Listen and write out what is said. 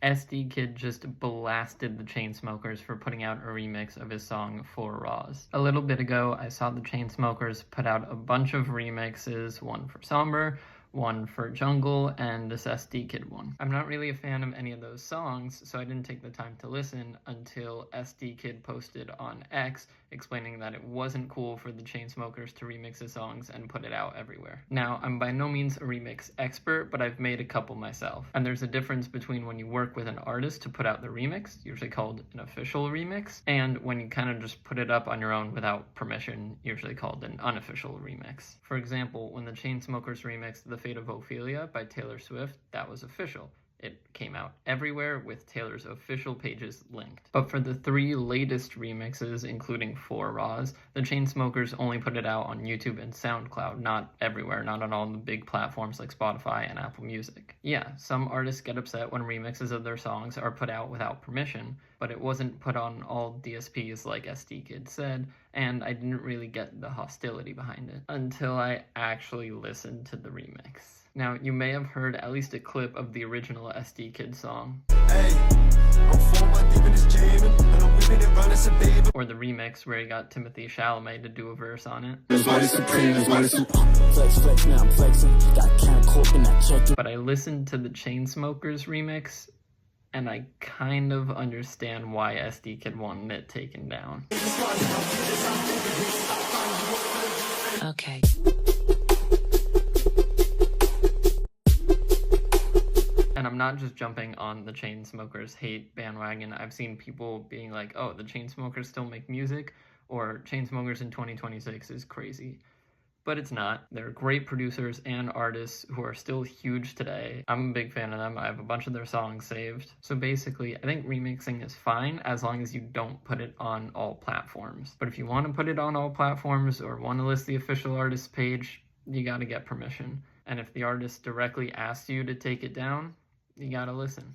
EsDeeKid just blasted the Chainsmokers for putting out a remix of his song 4 Raws. A little bit ago, I saw the Chainsmokers put out a bunch of remixes, one for Somber, one for Jungle, and this EsDeeKid one. I'm not really a fan of any of those songs, so I didn't take the time to listen until EsDeeKid posted on X explaining that it wasn't cool for the Chainsmokers to remix his songs and put it out everywhere. Now, I'm by no means a remix expert, but I've made a couple myself. And there's a difference between when you work with an artist to put out the remix, usually called an official remix, and when you kind of just put it up on your own without permission, usually called an unofficial remix. For example, when the Chainsmokers remixed The Fate of Ophelia by Taylor Swift, that was official. It came out everywhere with Taylor's official pages linked. But for the 3 latest remixes, including 4 Raws, the Chainsmokers only put it out on YouTube and SoundCloud, not everywhere, not on all the big platforms like Spotify and Apple Music. Yeah, some artists get upset when remixes of their songs are put out without permission, but it wasn't put on all DSPs like EsDeeKid said, and I didn't really get the hostility behind it until I actually listened to the remix. Now, you may have heard at least a clip of the original EsDeeKid song. Hey, or the remix where he got Timothy Chalamet to do a verse on it. But I listened to the Chainsmokers remix, and I kind of understand why EsDeeKid wanted it taken down. Okay. And I'm not just jumping on the Chainsmokers hate bandwagon. I've seen people being like, oh, the Chainsmokers still make music, or Chainsmokers in 2026 is crazy. But it's not. They're great producers and artists who are still huge today. I'm a big fan of them. I have a bunch of their songs saved. So basically, I think remixing is fine as long as you don't put it on all platforms. But if you want to put it on all platforms or want to list the official artist's page, you gotta get permission. And if the artist directly asks you to take it down, you gotta listen.